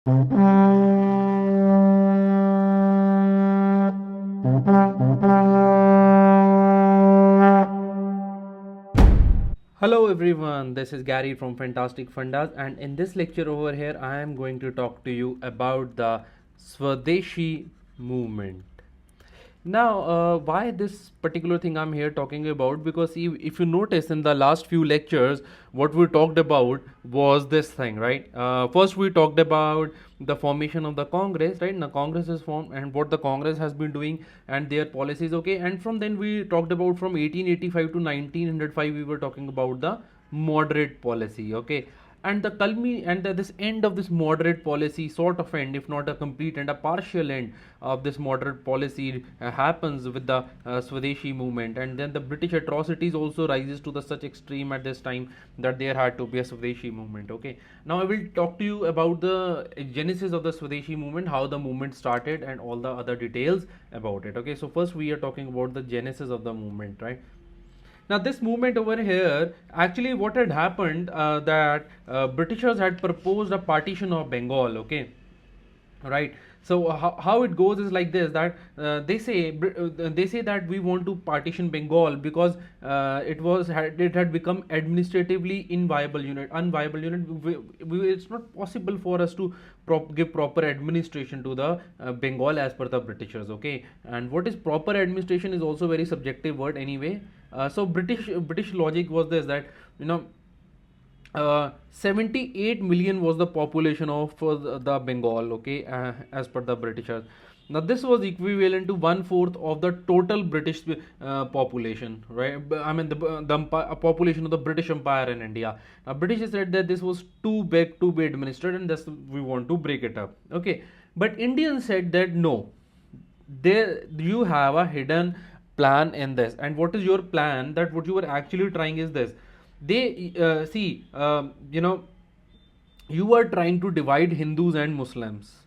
Hello everyone, this is Gary from Fantastic Fundas, and in this lecture over here I am going to talk to you about the Swadeshi movement. Now, why this particular thing I'm here talking about? Because if you notice in the last few lectures, what we talked about was this thing, right? First, we talked about the formation of the Congress, right? Now, Congress is formed and what the Congress has been doing and their policies, okay? And from then we talked about from 1885 to 1905, we were talking about the moderate policy, okay? And this end of this moderate policy sort of end, if not a complete and a partial end of this moderate policy happens with the Swadeshi movement, and then the British atrocities also rises to the such extreme at this time that there had to be a Swadeshi movement. Okay, now I will talk to you about the genesis of the Swadeshi movement, how the movement started, and all the other details about it. Okay, so first we are talking about the genesis of the movement, right? Now this movement over here, actually what had happened, that Britishers had proposed a partition of Bengal, okay, right? So how it goes is like this, that they say that we want to partition Bengal because it had become administratively unviable unit. It's not possible for us to give proper administration to the Bengal as per the Britishers, okay? And what is proper administration is also very subjective word anyway. So British logic was this, that 78 million was the population of the Bengal, okay, as per the Britishers. Now this was equivalent to 1/4 of the total British population, right? I mean the population of the British Empire in India. Now British said that this was too big to be administered, and thus we want to break it up, okay. But Indians said that no, there you have a hidden plan in this. And what is your plan? That what you are actually trying is this. They see you are trying to divide Hindus and Muslims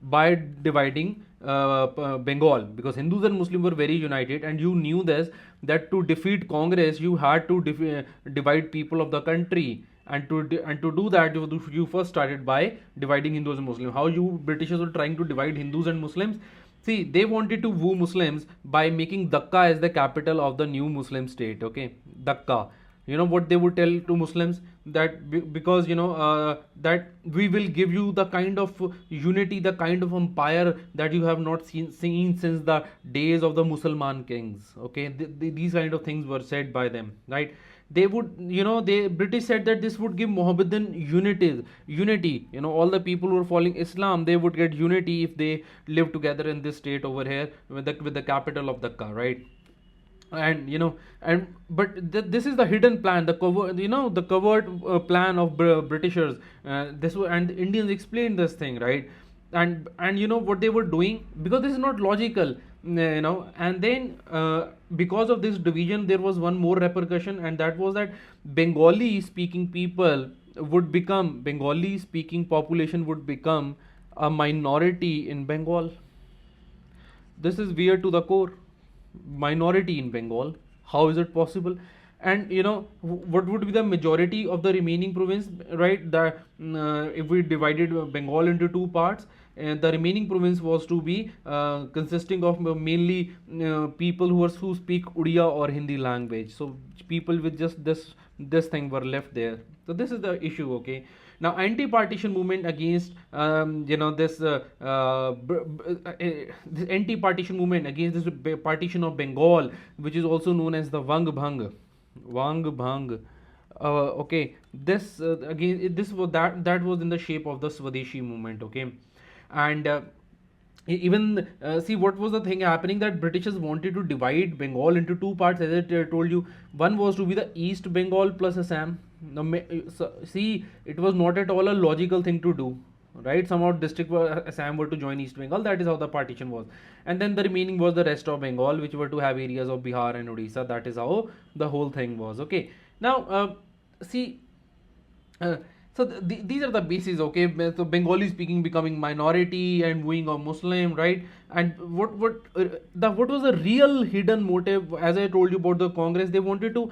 by dividing Bengal, because Hindus and Muslims were very united, and you knew this, that to defeat Congress you had to divide people of the country, and to do that you first started by dividing Hindus and Muslims. How you Britishers were trying to divide Hindus and Muslims? See, they wanted to woo Muslims by making Dhaka as the capital of the new Muslim state. Okay, Dhaka. You know what they would tell to Muslims? That because that we will give you the kind of unity, the kind of empire that you have not seen since the days of the Musalman kings. Okay, these kind of things were said by them, right? They would, they British said that this would give Mohammedan unity. All the people who are following Islam, they would get unity if they live together in this state over here with the capital of Dhaka, right? And this is the hidden plan, the covert plan of Britishers. And the Indians explained this thing, right? And what they were doing, because this is not logical, and then because of this division there was one more repercussion, and that was that Bengali speaking population would become a minority in Bengal. This is weird to the core. Minority in Bengal, how is it possible? And what would be the majority of the remaining province, right? If we divided Bengal into two parts, the remaining province was to be consisting of mainly people who speak Odia or Hindi language. So people with just this thing were left there. So this is the issue, okay. Now, anti-partition movement against this anti-partition movement against this partition of Bengal, which is also known as the Wang Bhang. Okay, this again, this was that was in the shape of the Swadeshi movement. Okay, and even see what was the thing happening, that Britishers wanted to divide Bengal into two parts, as I told you. One was to be the East Bengal plus Assam. Now, see, it was not at all a logical thing to do, right? Somehow district Assam were to join East Bengal. That is how the partition was. And then the remaining was the rest of Bengal, which were to have areas of Bihar and Odisha. That is how the whole thing was. Okay, now see, so these are the bases. Okay, so Bengali speaking becoming minority and wooing of Muslim, right? And what was the real hidden motive? As I told you about the Congress, they wanted to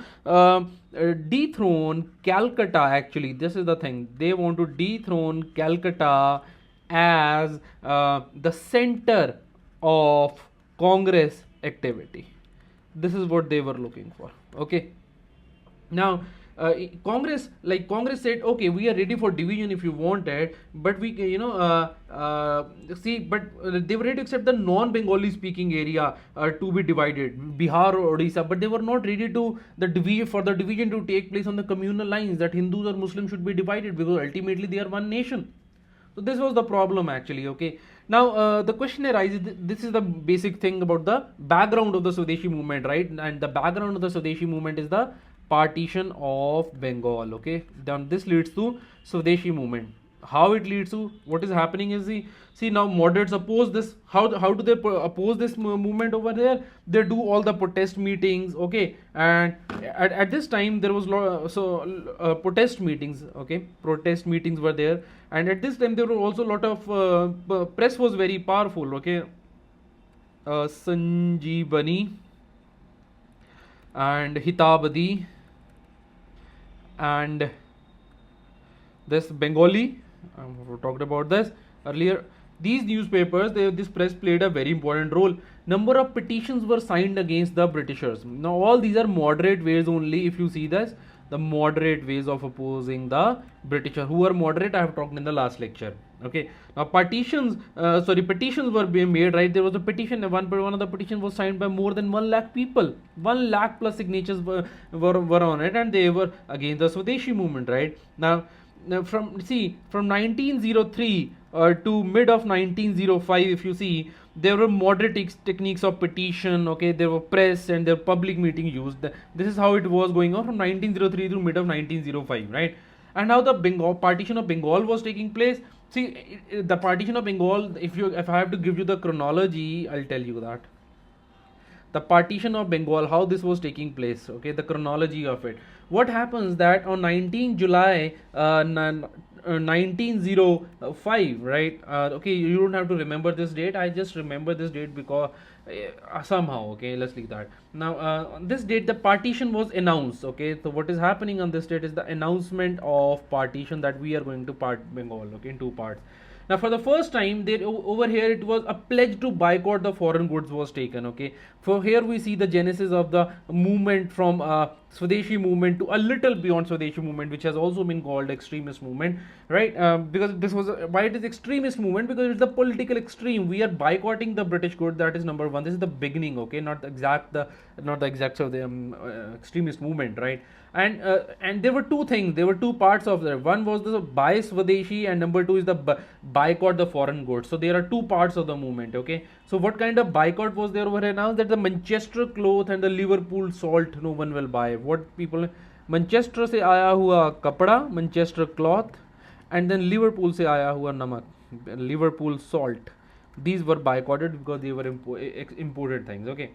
dethrone Calcutta. Actually, this is the thing, they want to dethrone Calcutta as the center of Congress activity. This is what they were looking for. Okay. Now, Congress said, okay, we are ready for division if you want it, but we, they were ready to accept the non-Bengali speaking area to be divided, Bihar or Odisha, but they were not ready to the division to take place on the communal lines that Hindus or Muslims should be divided, because ultimately they are one nation. So this was the problem actually. Okay. Now the question arises. This is the basic thing about the background of the Swadeshi movement, right? And the background of the Swadeshi movement is the partition of Bengal. Okay. Then this leads to Swadeshi movement. How it leads to, what is happening is see now moderates oppose this. How do they oppose this movement over there? They do all the protest meetings. Okay. And at this time there was protest meetings. Okay. Protest meetings were there, and at this time there were also a lot of press was very powerful. Okay. Sanjeevani and Hitabadi and this Bengali, we talked about this earlier. These newspapers, this press played a very important role. Number of petitions were signed against the Britishers. Now all these are moderate ways only. If you see this, the moderate ways of opposing the Britishers. Who are moderate, I have talked in the last lecture. Okay. Now petitions were being made, right? There was a petition. One of the petitions was signed by more than 1 lakh people. 1 lakh plus signatures were on it, and they were against the Swadeshi movement, right? Now from 1903 to mid of 1905, if you see, there were moderate techniques of petition. Okay, there were press and there were public meeting used. This is how it was going on from 1903 to mid of 1905, right? And how the partition of Bengal was taking place. See, the partition of Bengal, if I have to give you the chronology, I'll tell you that the partition of Bengal, how this was taking place. Okay, the chronology of it. What happens that on 19 July 1905, right? Okay, you don't have to remember this date. I just remember this date because somehow. Okay, let's leave that. Now, on this date, the partition was announced. Okay, so what is happening on this date is the announcement of partition, that we are going to part Bengal. Okay, in two parts. Now, for the first time, over here it was a pledge to boycott the foreign goods was taken. Okay, for here we see the genesis of the movement from Swadeshi movement to a little beyond Swadeshi movement, which has also been called extremist movement, right? Because this was why it is extremist movement, because it's the political extreme. We are boycotting the British goods. That is number one. This is the beginning. Okay, not the exact of the extremist movement, right? And there were two things. There were two parts of that. One was the buy Swadeshi, and number two is the boycott the foreign goods. So there are two parts of the movement. Okay. So what kind of boycott was there over here now? That the Manchester cloth and the Liverpool salt no one will buy. What people, Manchester से आया हुआ कपड़ा, Manchester cloth, and then Liverpool से आया हुआ नमक, Liverpool salt. These were boycotted because they were imported things. Okay.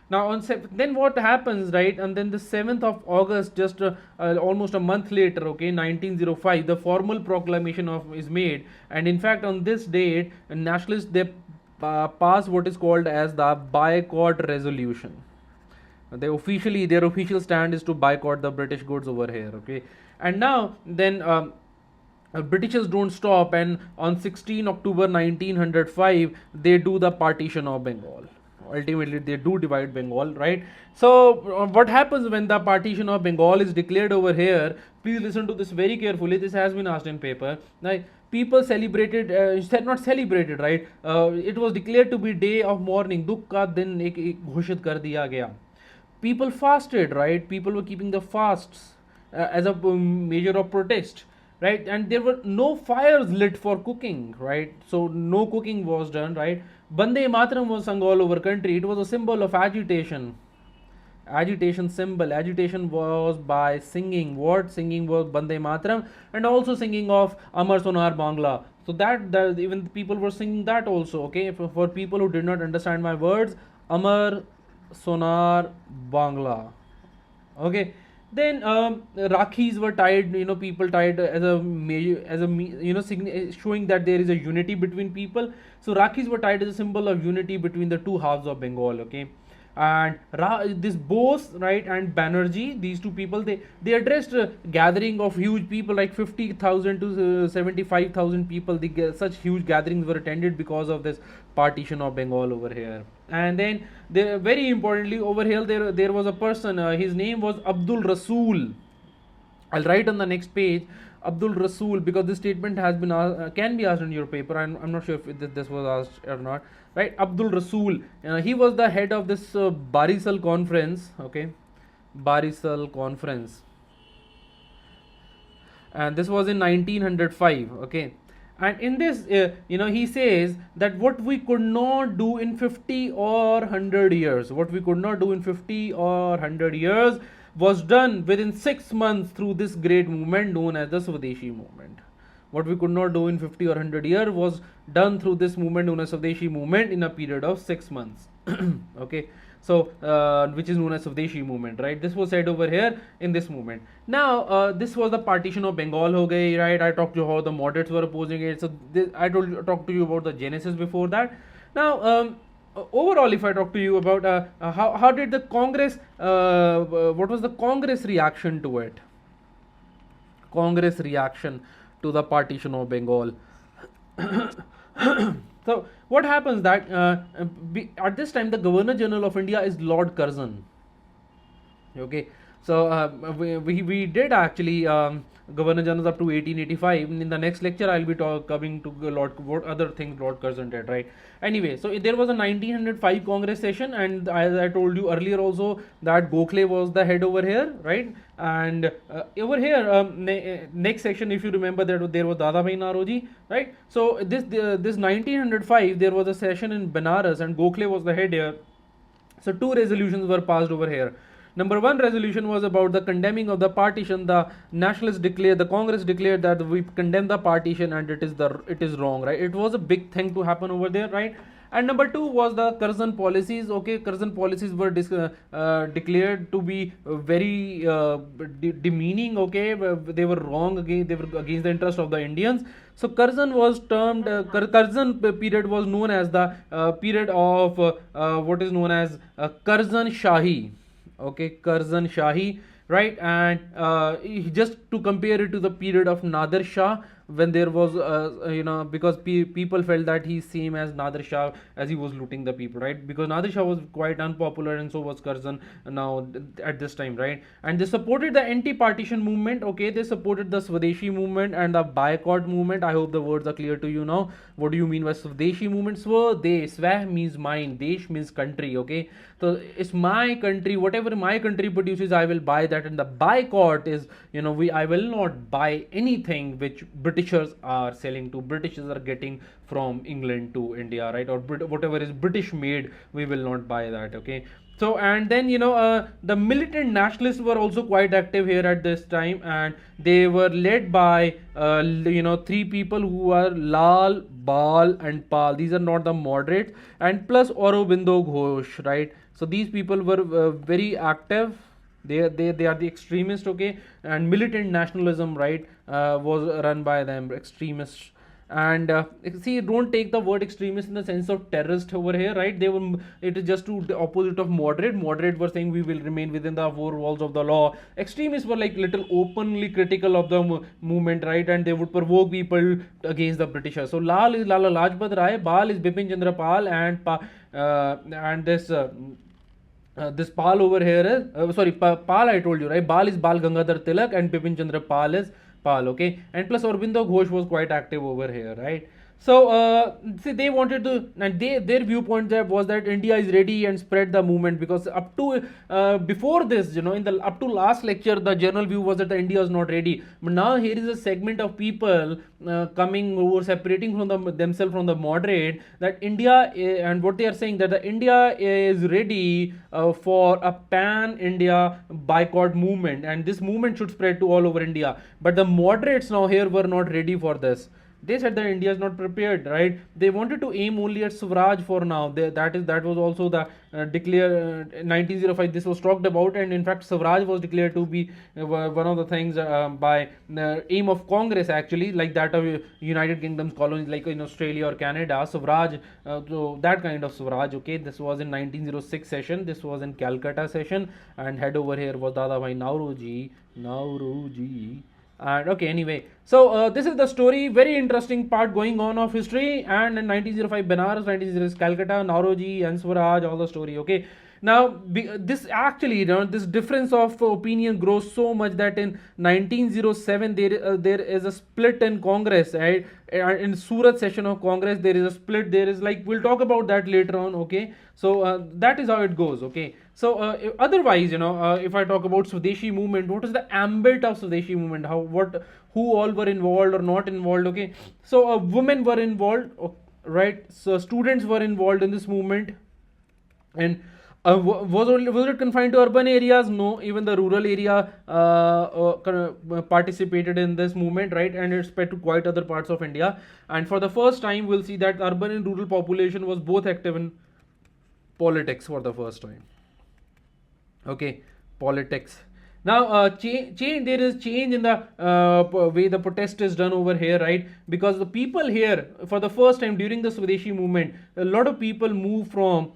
Now then what happens, right? And then the 7th of August, just almost a month later, okay, 1905, the formal proclamation is made, and in fact on this date, nationalists they pass what is called as the boycott resolution. Their official stand is to boycott the British goods over here. Okay, and now then. Britishers don't stop, and on 16 October 1905 they do the partition of Bengal. Ultimately they do divide Bengal, right? So what happens when the partition of Bengal is declared over here? Please listen to this very carefully. This has been asked in paper. Now, people celebrated, not celebrated, right? It was declared to be day of mourning. Dukh ka din ek ghoshit kar diya gaya. People fasted, right? People were keeping the fasts as a measure of protest, right? And there were no fires lit for cooking, right? So no cooking was done, right? Bande Mataram was sung all over country. It was a symbol of agitation. Agitation was by singing. What singing was Bande Mataram, and also singing of Amar Sonar Bangla. So that even people were singing that also. Okay, for people who did not understand my words, Amar Sonar Bangla. Okay. Then Rakhis were tied, people tied as a showing that there is a unity between people. So Rakhis were tied as a symbol of unity between the two halves of Bengal. Okay, And this Bose, right, and Banerjee, these two people, they addressed a gathering of huge people like 50,000 to 75,000 people. Such huge gatherings were attended because of this partition of Bengal over here. And then very importantly over here there was a person, his name was Abdul Rasul. I'll write on the next page Abdul Rasul, because this statement has been can be asked in your paper. I'm not sure if this was asked or not, right? Abdul Rasul, he was the head of this Barisal conference, okay, Barisal conference, and this was in 1905, okay. And in this, he says that what we could not do in 50 or 100 years, what we could not do in 50 or 100 years was done within 6 months through this great movement known as the Swadeshi movement. What we could not do in 50 or 100 years was done through this movement known as Swadeshi movement in a period of 6 months. Okay, so which is known as Swadeshi movement, right? This was said over here in this movement. Now this was the partition of Bengal ho gayi, right? I talked to you how the moderates were opposing it. So I talked to you about the genesis before that. Now overall, if I talk to you about how did the Congress, what was the Congress reaction to it? Congress reaction to the partition of Bengal. So what happens that at this time the Governor General of India is Lord Curzon. Okay, so we did actually Governor General up to 1885. In the next lecture, I'll be coming to what other things Lord Curzon did, right? Anyway, so there was a 1905 Congress session, and as I told you earlier also that Gokhale was the head over here, right? And over here, next section, if you remember, that there was Dadabhai Naoroji, right? So this 1905, there was a session in Benares, and Gokhale was the head here. So two resolutions were passed over here. Number one resolution was about the condemning of the partition. The Congress declared that we condemn the partition and it is wrong, right? It was a big thing to happen over there, right? And number two was the Curzon policies. Okay, Curzon policies were declared to be very demeaning. Okay, they were wrong. They were against the interest of the Indians. So Curzon was termed. Curzon period was known as the period of what is known as Curzon Shahi. Okay, Curzon Shahi, right? And just to compare it to the period of Nadir Shah, when there was because people felt that he's same as Nadir Shah, as he was looting the people, right? Because Nadir Shah was quite unpopular, and so was Curzon now at this time, right? And they supported the anti-partition movement. Okay, they supported the Swadeshi movement and the boycott movement. I hope the words are clear to you now. What do you mean by Swadeshi movement? Swa means mine, Desh means country. Okay, so it's my country. Whatever my country produces, I will buy that. And the boycott is, I will not buy anything which Britishers are selling to. Britishers are getting from England to India, right? Or whatever is British made, we will not buy that. Okay. So, and then the militant nationalists were also quite active here at this time, and they were led by three people who are Lal, Bal, and Pal. These are not the moderates, and plus Aurobindo GHosh, right? So these people were very active. They are the extremists, okay, and militant nationalism, right, was run by them, extremists. And see, don't take the word extremist in the sense of terrorist over here, right? It is just to the opposite of moderate. Moderate were saying we will remain within the four walls of the law. Extremists were like little openly critical of the movement, right? And they would provoke people against the Britishers. So Lal is Lala Lajpat Rai, Bal is Bipin Chandra Pal, and this Pal over here is Pal, I told you, right? Bal is Bal Gangadhar Tilak, and Bipin Chandra Pal is Pal, okay? And plus Aurobindo GHosh was quite active over here, right? So see, they wanted to, and their viewpoint there was that India is ready and spread the movement, because up to before this, in the up to last lecture, the general view was that the India is not ready. But now here is a segment of people coming over, separating from themselves from the moderate, that India and what they are saying, that the India is ready for a pan-India boycott movement, and this movement should spread to all over India. But the moderates now here were not ready for this. They said that India is not prepared, right? They wanted to aim only at Swaraj for now. That was also the declare 1905. This was talked about, and in fact, Swaraj was declared to be one of the things by the aim of Congress, actually, like that of United Kingdom's colonies, like in Australia or Canada. Swaraj, so that kind of Swaraj. Okay, this was in 1906 session. This was in Calcutta session, and head over here was Dadabhai Nauroji. And okay, anyway, so this is the story, very interesting part going on of history. And in 1905 Banaras, 1906 Calcutta, Nauroji and Swaraj, all the story. Okay, now this actually, this difference of opinion grows so much that in 1907 there is a split in Congress, right? In Surat session of Congress there is a split. There is, like, we'll talk about that later on. Okay, so that is how it goes. Okay, so otherwise, if I talk about Swadeshi movement, what is the ambit of Swadeshi movement? Who all were involved or not involved? Okay, so women were involved, right? So students were involved in this movement. And was it confined to urban areas? No, even the rural area participated in this movement, right? And it spread to quite other parts of India. And for the first time, we'll see that urban and rural population was both active in politics for the first time. Okay, politics. Now, there is change in the way the protest is done over here, right? Because the people here, for the first time during the Swadeshi movement, a lot of people move from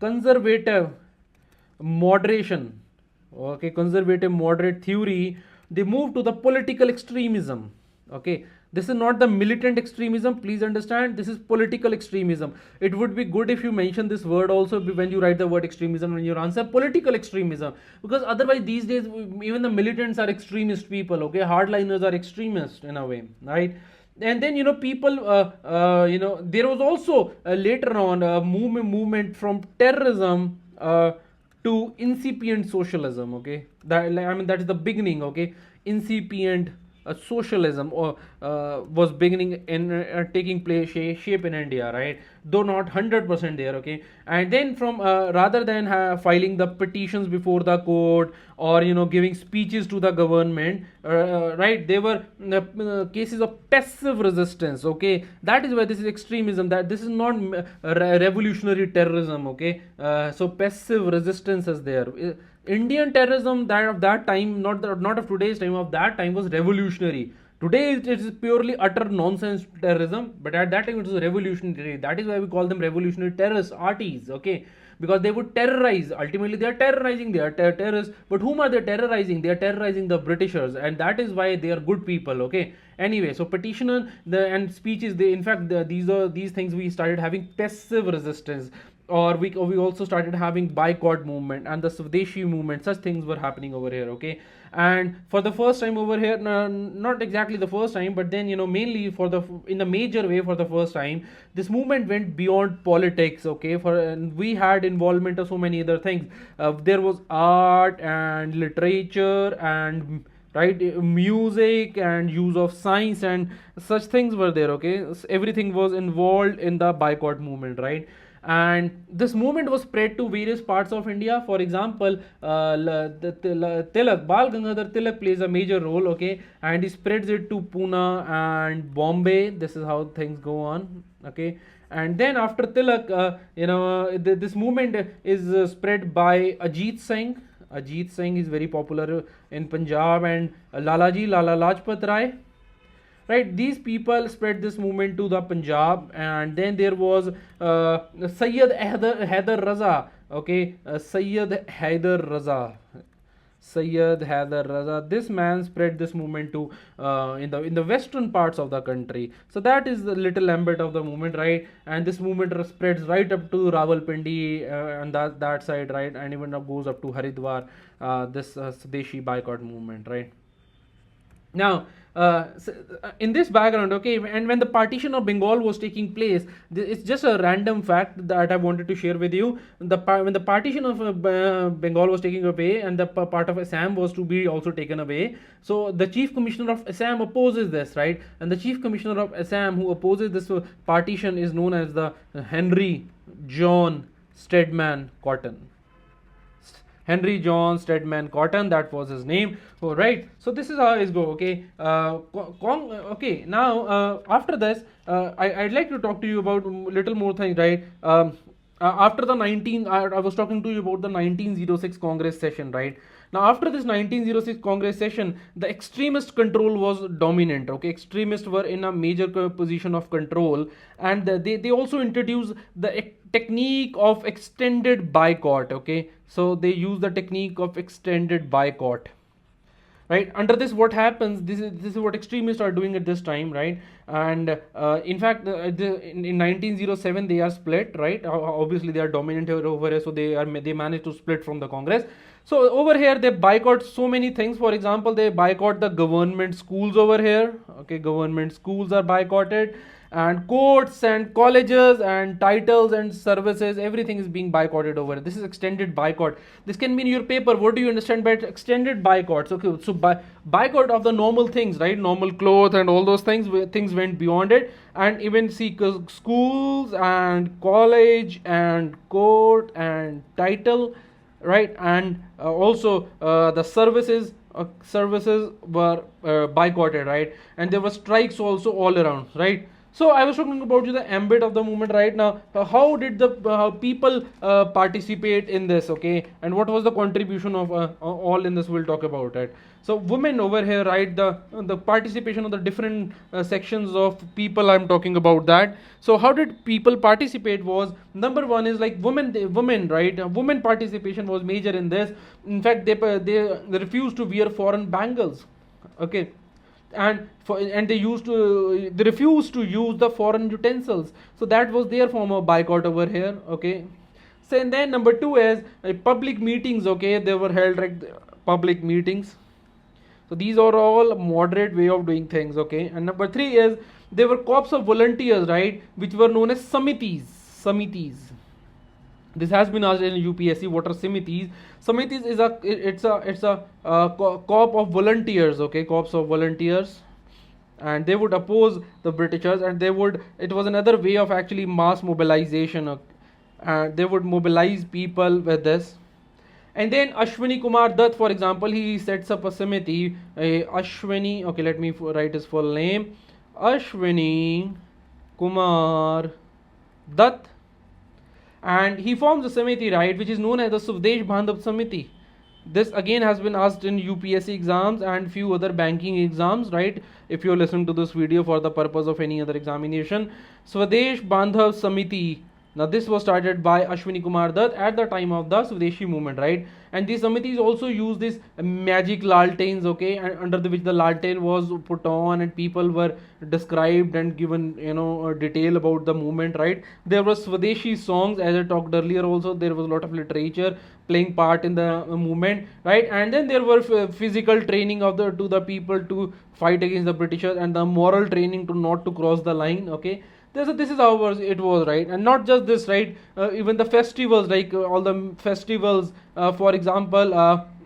conservative moderation, okay, conservative moderate theory, they move to the political extremism. Okay, this is not the militant extremism, please understand, this is political extremism. It would be good if you mention this word also when you write the word extremism in your answer, political extremism, because otherwise these days even the militants are extremist people. Okay, hardliners are extremists in a way, right? And then people there was also later on a movement from terrorism to incipient socialism. Okay, that is the beginning. Okay, incipient socialism was beginning in taking place shape in India, right? Though not 100% there. Okay, and then from rather than filing the petitions before the court or giving speeches to the government, right, there were cases of passive resistance. Okay, that is why this is extremism, that this is not revolutionary terrorism. Okay, so passive resistance is there. Indian terrorism that of that time, not of today's time, of that time, was revolutionary. Today it is purely utter nonsense terrorism, but at that time it was revolutionary. That is why we call them revolutionary terrorists, RTs. Okay, because they would terrorize. Ultimately, they are terrorizing. They are terrorists. But whom are they terrorizing? They are terrorizing the Britishers, and that is why they are good people. Okay. Anyway, so petition and speeches. They, in fact, these things we started having passive resistance. Or we also started having boycott movement and the Swadeshi movement. Such things were happening over here. Okay, and for the first time over here, not exactly the first time, but then mainly in the major way for the first time, this movement went beyond politics. Okay, and we had involvement of so many other things. There was art and literature and, right, music and use of science and such things were there. Okay, so everything was involved in the boycott movement, right? And this movement was spread to various parts of India. For example, Tilak, Bal Gangadhar Tilak plays a major role. Okay, and he spreads it to Pune and Bombay. This is how things go on. Okay, and then after Tilak, this movement is spread by Ajit Singh. Ajit Singh is very popular in Punjab, and Lala Lajpat Rai. Right, these people spread this movement to the Punjab, and then there was Syed Haider Raza. Okay, Syed Haider Raza. This man spread this movement to in the western parts of the country. So that is the little ambit of the movement, right? And this movement spreads right up to Rawalpindi and that side, right? And even goes up to Haridwar. This Swadeshi boycott movement, right? Now, in this background, okay, and when the partition of Bengal was taking place, it's just a random fact that I wanted to share with you. When the partition of Bengal was taken away and the part of Assam was to be also taken away, so the Chief Commissioner of Assam opposes this, right? And the Chief Commissioner of Assam who opposes this partition is known as the Henry John Stedman Cotton. Henry John Stedman Cotton, that was his name. All right. So this is how it go. Okay. Okay. Now after this, I'd like to talk to you about little more things, right? After the I was talking to you about the 1906 Congress session, right? Now after this 1906 Congress session, the extremist control was dominant. Okay, extremists were in a major position of control, and they also introduced the technique of extended boycott. Okay, so they use the technique of extended boycott, right? Under this, what happens, this is what extremists are doing at this time, right? And in fact, in 1907 they are split, right? Obviously they are dominant over here, so they managed to split from the Congress. So over here they boycott so many things. For example, they boycott the government schools over here. Okay, government schools are boycotted, and courts and colleges and titles and services, everything is being boycotted over here. This is extended boycott. This can be in your paper. What do you understand by extended boycotts? Okay, so boycott of the normal things, right? Normal clothes and all those things, things went beyond it. And even see schools and college and court and title, right? And also the services were boycotted, right? And there were strikes also all around, right? So I was talking about you the ambit of the movement right now. How did the people participate in this? Okay, and what was the contribution of all in this? We'll talk about it. So women over here, right? The participation of the different sections of people. I'm talking about that. So how did people participate? Was number one is like women, right? Women participation was major in this. In fact, they refused to wear foreign bangles. Okay, and they refused to use the foreign utensils. So that was their form of boycott over here. Okay, so and then number two is public meetings. Okay, they were held like public meetings. So these are all moderate way of doing things. Okay, and number three is there were corps of volunteers, right, which were known as samitis. This has been asked in UPSC. What are samitis? Samitis is a corps of volunteers. Okay, corps of volunteers, and they would oppose the Britishers, and it was another way of actually mass mobilization. They would mobilize people with this. And then Ashwini Kumar Dutt, for example, he sets up a samiti. Ashwini, okay, let me write his full name. Ashwini Kumar Dutt. And he forms a samiti, right, which is known as the Swadesh Bandhav Samiti. This again has been asked in UPSC exams and few other banking exams, right? If you listen to this video for the purpose of any other examination. Swadesh Bandhav Samiti. Now this was started by Ashwini Kumar Dutt at the time of the Swadeshi movement, right? And these samitis also use this magic laltains, okay, and under which the laltain was put on and people were described and given, detail about the movement, right? There were Swadeshi songs, as I talked earlier. Also there was a lot of literature playing part in the movement, right? And then there were physical training to the people to fight against the Britishers, and the moral training to not to cross the line. Okay, this is how it was, right? And not just this, right? Even the festivals, like all the festivals, for example,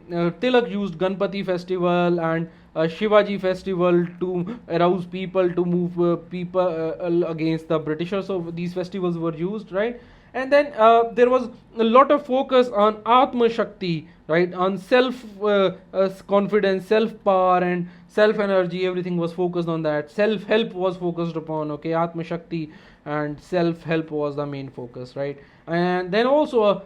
Tilak used Ganpati festival and Shivaji festival to arouse people to move people against the Britishers. So these festivals were used, right? And then there was a lot of focus on Atma Shakti, right? On self confidence, self power, and self energy. Everything was focused on that. Self help was focused upon. Okay, Atma Shakti and self help was the main focus, right? And then also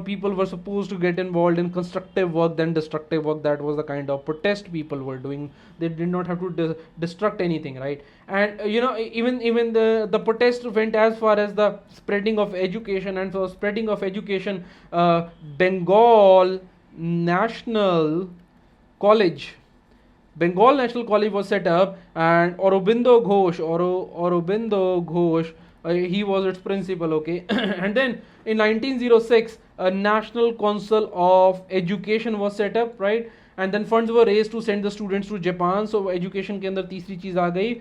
people were supposed to get involved in constructive work than destructive work. That was the kind of protest people were doing. They did not have to destruct anything, right? And even the protest went as far as the spreading of education. And for spreading of education, Bengal National College was set up, and Aurobindo GHosh, he was its principal. Okay, and then in 1906 a National Council of Education was set up, right? And then funds were raised to send the students to Japan. So education के अंदर तीसरी चीज आ गई.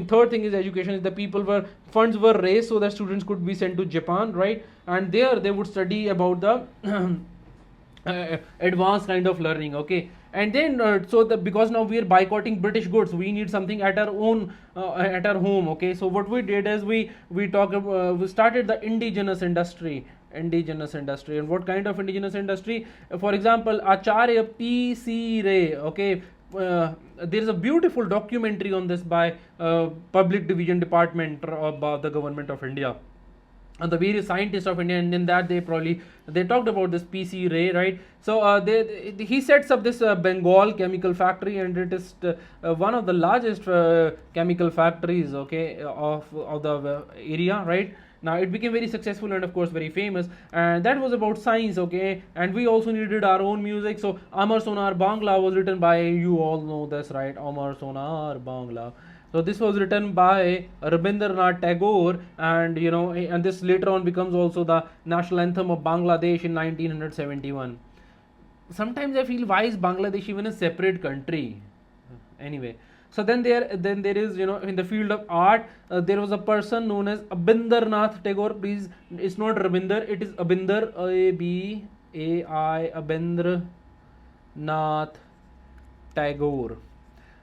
Third thing is education. Is the funds were raised so that students could be sent to Japan, right? And there they would study about the advanced kind of learning. Okay, and then because now we are boycotting British goods, we need something at our own at our home. Okay, so what we did is we started the indigenous industry. indigenous industry. And what kind of indigenous industry? For example, Acharya P.C. Ray, okay, there is a beautiful documentary on this by Public Division Department of the Government of India, and the various scientists of India, and in that they talked about this P.C. Ray, right? So he sets up this Bengal chemical factory, and it is one of the largest chemical factories, okay, of the area, right? Now it became very successful and of course very famous, and that was about science, okay. And we also needed our own music, so Amar Sonar Bangla was written by, you all know this, right? Amar Sonar Bangla. So this was written by Rabindranath Tagore, and and this later on becomes also the national anthem of Bangladesh in 1971. Sometimes I feel, why is Bangladesh even a separate country? Anyway, so then there is, in the field of art, there was a person known as Abindranath Tagore. Please, it's not Rabinder, it is Abinder, A-B-A-I, Abindranath Tagore.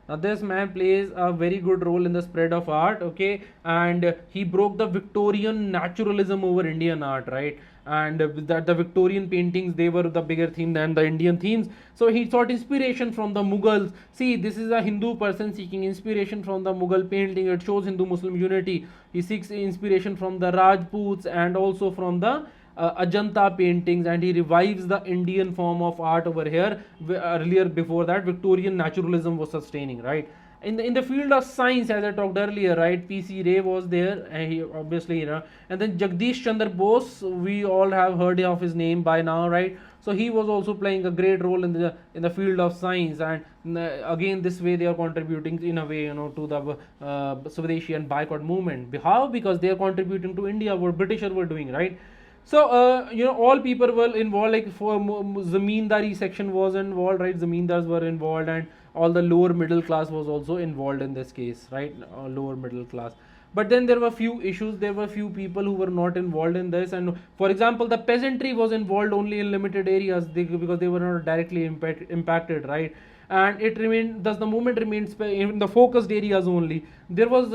Now this man plays a very good role in the spread of art, okay, and he broke the Victorian naturalism over Indian art, right? And that the Victorian paintings, they were the bigger theme than the Indian themes. So he sought inspiration from the Mughals. See, this is a Hindu person seeking inspiration from the Mughal painting. It shows Hindu-Muslim unity. He seeks inspiration from the Rajputs and also from the Ajanta paintings, and he revives the Indian form of art over here. Earlier, before that, Victorian naturalism was sustaining, right? In the field of science, as I talked earlier, right, P.C. Ray was there, and he obviously, and then Jagdish Chandra Bose, we all have heard of his name by now, right? So he was also playing a great role in the field of science, and again this way they are contributing in a way, to the Swadeshi and boycott movement. How? Because they are contributing to India, what Britishers were doing, right? So all people were involved, like for Zamindari section was involved, right? Zamindars were involved, and all the lower middle class was also involved in this case, right? Lower middle class. But then there were few issues, there were few people who were not involved in this, and for example the peasantry was involved only in limited areas, because they were not directly impacted, right? And it remained, thus the movement remains in the focused areas only. There was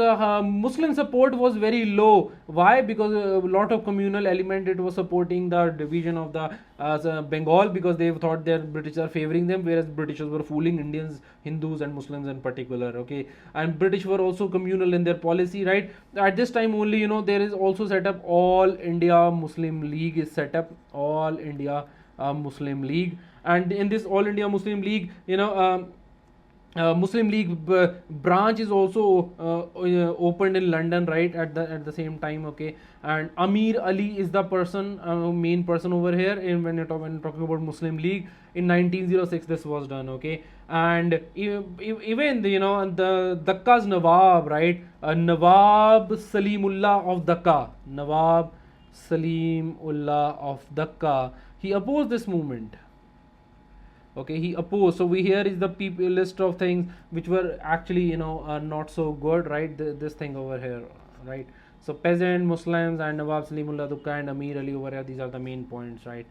Muslim support was very low. Why? Because a lot of communal element, it was supporting the division of the Bengal, because they thought that British are favoring them, whereas Britishers were fooling Indians, Hindus and Muslims in particular, okay. And British were also communal in their policy, right? At this time only, there is also set up All India Muslim League is set up, All India Muslim League. And in this All India Muslim League, Muslim League branch is also opened in London, right, at the same time, okay. And Amir Ali is the person, main person over here when talking about Muslim League. In 1906 this was done, okay. And even the Dhakka's Nawab, right, Nawab Salimullah of Dhakka, Nawab Salimullah of Dhakka, he opposed this movement. Okay, he opposed. So here is the list of things which were actually not so good, right? This thing over here, right? So peasant, Muslims, and Nawab Salimullah Dukka and Amir Ali over here, these are the main points, right?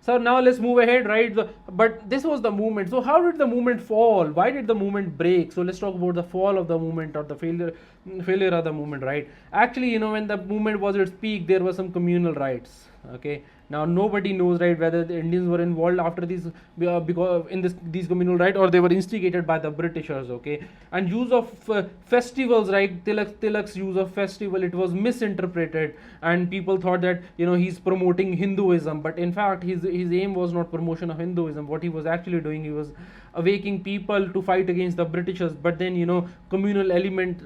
So now let's move ahead, right? But this was the movement. So how did the movement fall? Why did the movement break? So let's talk about the fall of the movement, or the failure of the movement, right? Actually, when the movement was at its peak, there were some communal rights, okay. Now nobody knows, right, whether the Indians were involved after these because in these communal rights, or they were instigated by the Britishers, okay. And use of festivals, right, Tilak's use of festival, it was misinterpreted, and people thought that he's promoting Hinduism, but in fact his aim was not promotion of Hinduism. What he was actually doing, he was awaking people to fight against the Britishers. But then communal element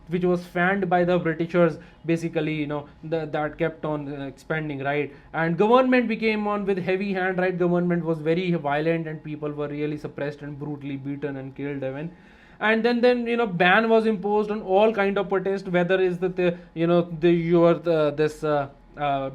which was fanned by the Britishers, basically that kept on expanding, right. And government became on with heavy hand, right. Government was very violent, and people were really suppressed and brutally beaten and killed even. And then ban was imposed on all kind of protest, whether is that this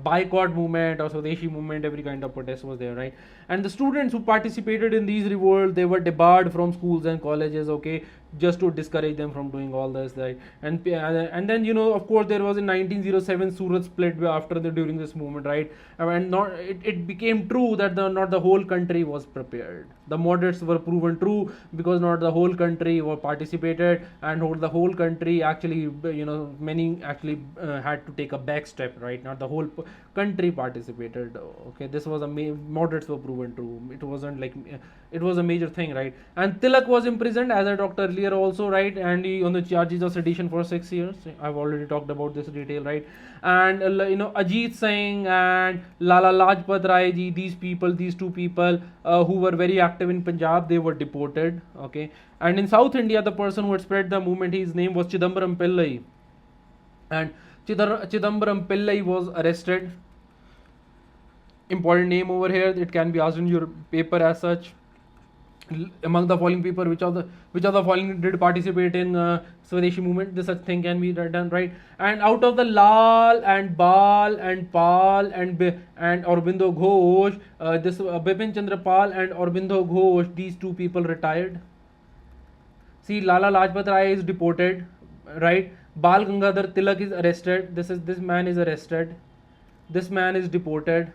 boycott movement or Swadeshi movement, every kind of protest was there, right. And the students who participated in these revolts, they were debarred from schools and colleges, okay. just to discourage them from doing all this, right? And then, you know, of course, there was in 1907 Surat split after during this movement, right? And not it became true that not the whole country was prepared. The moderates were proven true because not the whole country were participated, and the whole country actually, you know, many actually had to take a back step, right? Not the whole country participated. Okay, this was moderates were proven true. It wasn't like it was a major thing, right? And Tilak was imprisoned, as I talked earlier also, right? And he on the charges of sedition for 6 years. I've already talked about this detail, right? And you know, Ajit Singh and Lala Lajpat Rai ji, these two people who were very active in Punjab, they were deported. Okay, and in South India, the person who had spread the movement, his name was Chidambaram Pillai, and Chidambaram Pillai was arrested. Important name over here. It can be asked in your paper as such. Among the following people, which of the following did participate in Swadeshi movement? This such thing can be done, right? And out of the Lal and Bal and Pal and Aurobindo Ghosh, this Bipin Chandra Pal and Aurobindo Ghosh, these two people retired. See, Lala Lajpat Rai is deported, right? Bal Gangadhar Tilak is arrested. This man is arrested. This man is deported.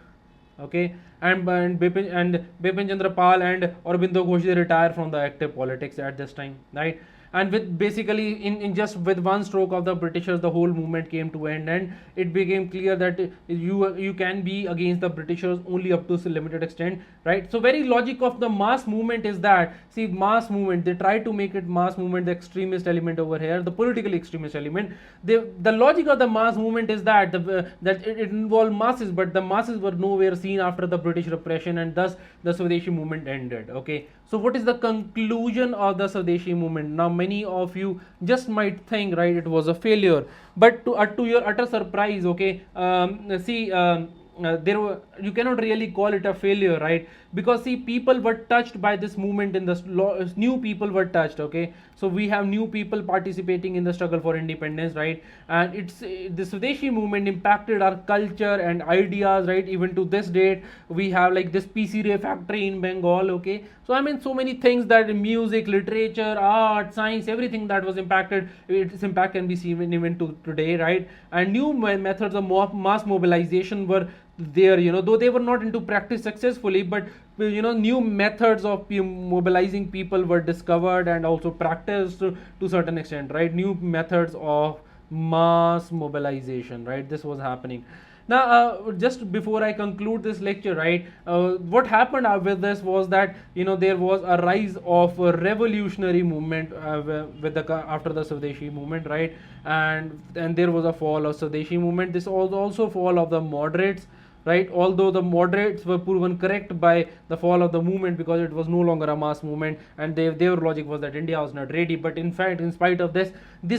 Okay, and Bipin Chandra Pal and Aurobindo Ghosh, they retire from the active politics at this time, right? And with basically in just with one stroke of the Britishers, the whole movement came to end, and it became clear that you can be against the Britishers only up to a limited extent, right? So very logic of the mass movement is that, see, mass movement, they try to make it mass movement, the extremist element over here, the political extremist element. The logic of the mass movement is that that it involved masses, but the masses were nowhere seen after the British repression, and thus the Swadeshi movement ended. Okay, so what is the conclusion of the Swadeshi movement? Now many of you just might think, right, it was a failure, but to your utter surprise, okay, you cannot really call it a failure, right? Because see, people were touched by this movement. New people were touched. Okay, so we have new people participating in the struggle for independence, right? And the Swadeshi movement impacted our culture and ideas, right? Even to this date, we have like this PC Ray factory in Bengal. Okay, so I mean, so many things, that music, literature, art, science, everything that was impacted, its impact can be seen even to today, right? And new methods of mass mobilization were there, you know, though they were not into practice successfully, but you know, new methods of mobilizing people were discovered and also practiced to certain extent, right? New methods of mass mobilization, right? This was happening. Now, just before I conclude this lecture, right, what happened with this was that, you know, there was a rise of a revolutionary movement after the Swadeshi movement, right, and there was a fall of Swadeshi movement. This was also fall of the moderates, right? Although the moderates were proven correct by the fall of the movement, because it was no longer a mass movement, and their logic was that India was not ready. But in fact, in spite of this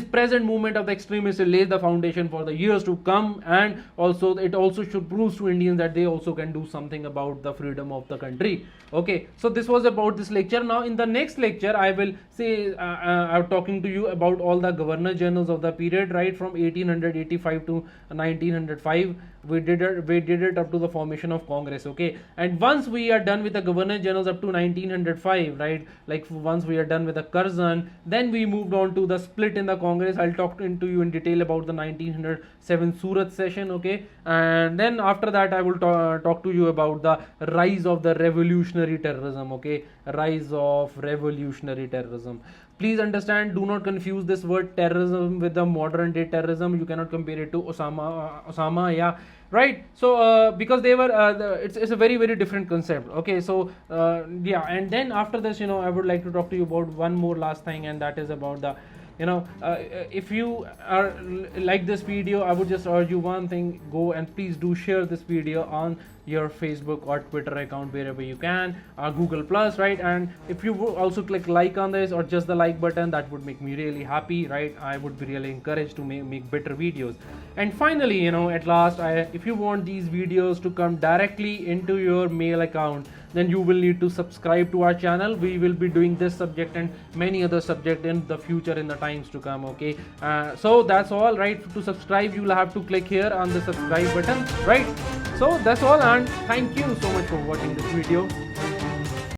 present movement of the extremists lays the foundation for the years to come, and also it also should prove to Indians that they also can do something about the freedom of the country. Okay, so this was about this lecture. Now in the next lecture, I will say I'm talking to you about all the governor generals of the period, right, from 1885 to 1905. We did it up to the formation of Congress. Okay, and once we are done with the governor generals up to 1905, right, like once we are done with the Curzon, then we moved on to the split in the Congress. I'll talk to you in detail about the 1907 Surat session. Okay, and then after that I will talk to you about the rise of the revolutionary terrorism. Okay, rise of revolutionary terrorism. Please understand, do not confuse this word terrorism with the modern day terrorism. You cannot compare it to Osama, yeah, right? So because they were it's a very, very different concept. Okay, so yeah, and then after this, you know, I would like to talk to you about one more last thing, and that is about the, you know, if you are like this video, I would just urge you one thing: go and please do share this video on your Facebook or Twitter account, wherever you can, or Google Plus, right? And if you would also click like on this, or just the like button, that would make me really happy, right? I would be really encouraged to make better videos. And finally, you know, at last, if you want these videos to come directly into your mail account, then you will need to subscribe to our channel. We will be doing this subject and many other subjects in the future, in the times to come. Okay, so that's all, right? To subscribe, you will have to click here on the subscribe button, right? So that's all, and thank you so much for watching this video.